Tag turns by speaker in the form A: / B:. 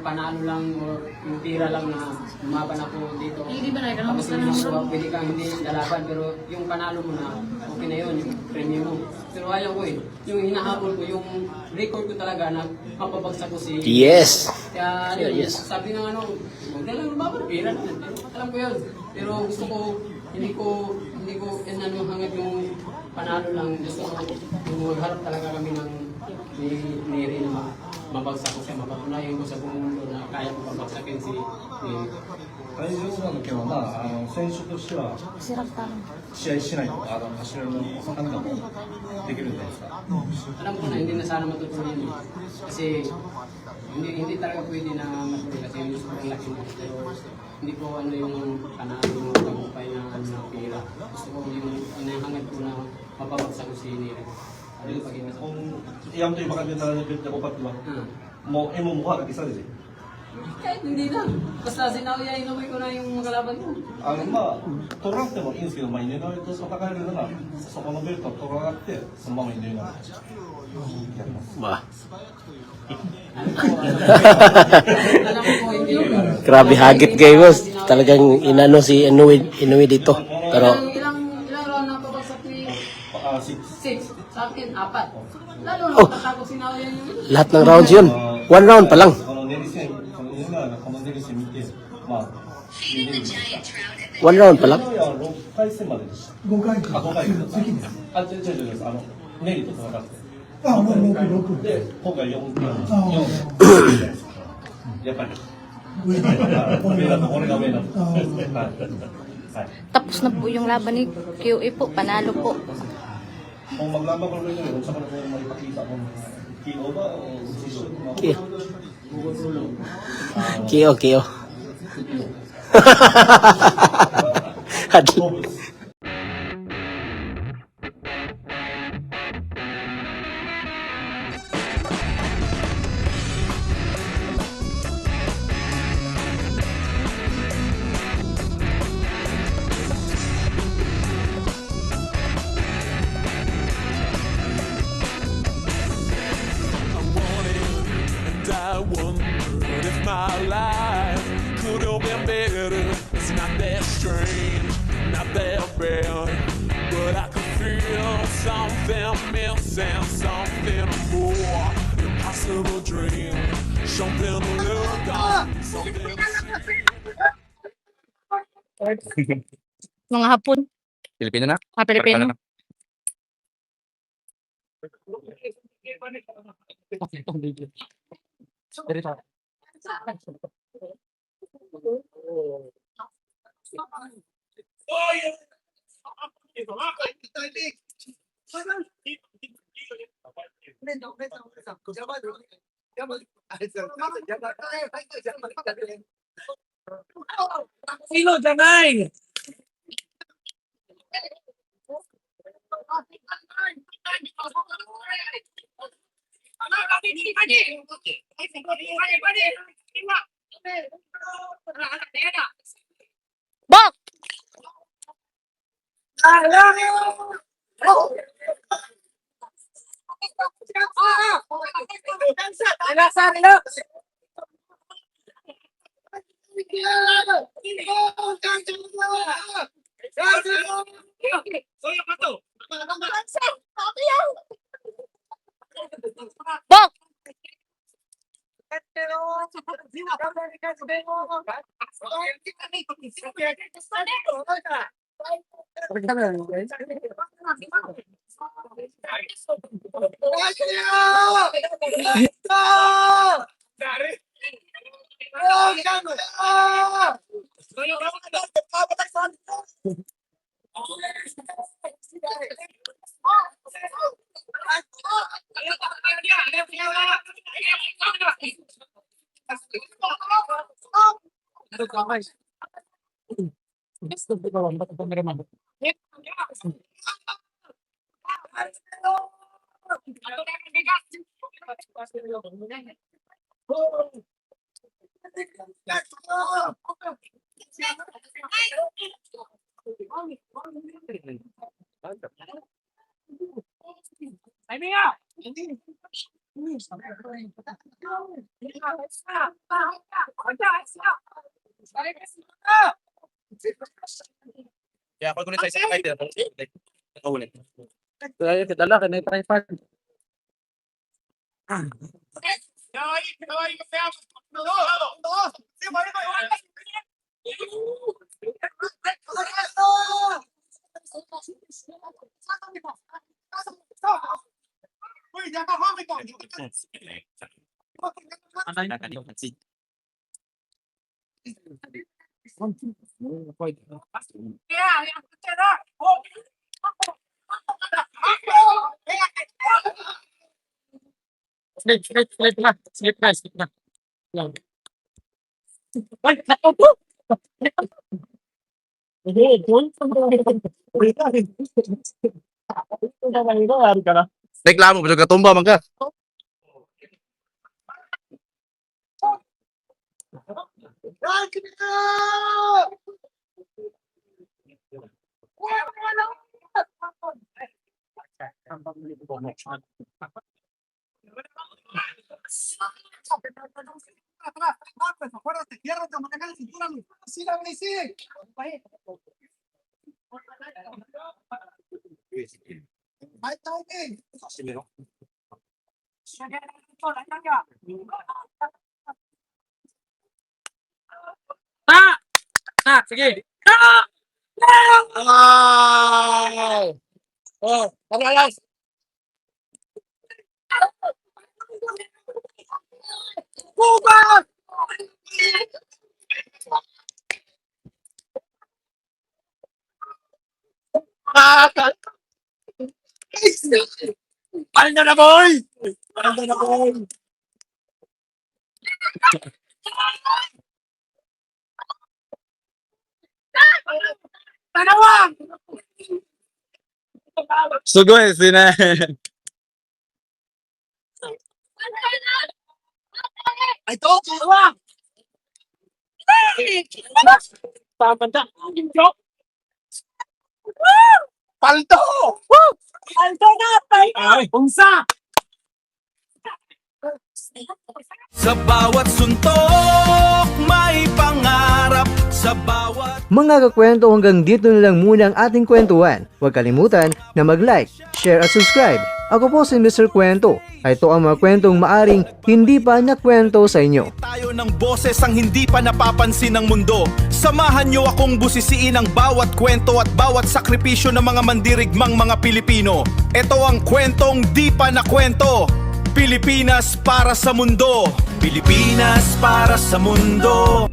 A: panalo lang o yung tira lang na lumaban ako dito.
B: Hindi ba na
A: Tapos hindi nakuha, pwede kang hindi lalaban, pero yung panalo mo na, okay na yun, yung premium mo. Pero ayaw ko eh, yung hinahabol ko, yung record ko talaga na mapabagsak ko si...
C: Yes.
A: Kaya
C: Yes.
A: sabi ng ano, huwag na lang lumaban, pira na. Alam ko yun. Pero gusto ko, hindi ko inano hanggang yung panalo lang. Gusto ko, yung magharap talaga kami ng ni Neri na mabagsak ko siya, mapatunayan ko sa buong mundo na kaya ko pabagsakin si Neri.
D: 体重の件は、選手としては試合しないと走るの判断もできるんじゃないですか。
A: Alam ko na hindi na sana matutuloy yun. Kasi hindi talaga pwede na matuloy kasi yung sobrang laki mo. Pero hindi ko ano yung panalo mo tagumpay na ano na pira. Gusto ko yung inahangad ko na mapabagsak ko si Neri. Ano yung pag-iwas ko?
D: Kung iyan to yung bakal na nalipit na kupat ba? Mo mukha ka isa din.
A: Kahit hindi na. Basta inaway ko na yung magkalaban ko.
D: 取らなくてもいいんですけど、犬のと戦えるなら、そこのベルトを取らなくて、そのまま犬のやります。
C: Bah.
A: Alam ko hindi yun.
C: Grabe hagit kayo, boss. Talagang inano si Inoue dito. Pero
A: Ilang round na pabagsak ni 6. Sa akin, 4. Lalo na tatakot si Naoya yung
C: lahat ng rounds yun. 1 round pa lang.
D: この練り線、この犬がこの練り線見て、見れるんですか。
C: 1 round pa lang.
D: 名古屋は6回戦まででした。5回か。5回か。違う、ネリと戦って。で、今回4回。やっぱり。上だと、俺が上だと。はい。
B: Tapos na po yung laban ni QA po, panalo po.
D: Kung maglaban ko rin yun, saka na kung makipakita kung KO ba o decision.
C: Kio. Hadlo.
E: I wondered if my life could have been better. It's not that strange, not that bad, but I could feel something missing, something more, impossible dream, something to look on, something to see.
B: Mga hapon.
F: Pilipino na?
B: Pilipino.
F: Sino jangan?
B: Bok! Bok!
F: Kaya ako ulit sa isang rider. Ako ulit. Kaya kitala ka na tripod. Slip na. Lang. Ay, naku po! Reklamo, pero katumba man ka. Sige. Oh, ano. Paldo na, boy! Sugoi, sine. Ay, to! Tama na. Paldo! Paldo na! Ay, unsa!
E: Sa bawat suntok, may pangarap. Sa bawat
G: Mga kakwento, hanggang dito na lang muna ang ating kwentuhan. Huwag kalimutan na mag-like, share at subscribe. Ako po si Mr. Kwento. Ito ang mga kwentong maaring hindi pa nakwento sa inyo.
E: tayo ng boses ang hindi pa napapansin ng mundo. Samahan niyo akong busisiin ang bawat kwento at bawat sakripisyo ng mga mandirigmang mga Pilipino. Ito ang kwentong di pa nakwento. Pilipinas para sa mundo. Pilipinas para sa mundo.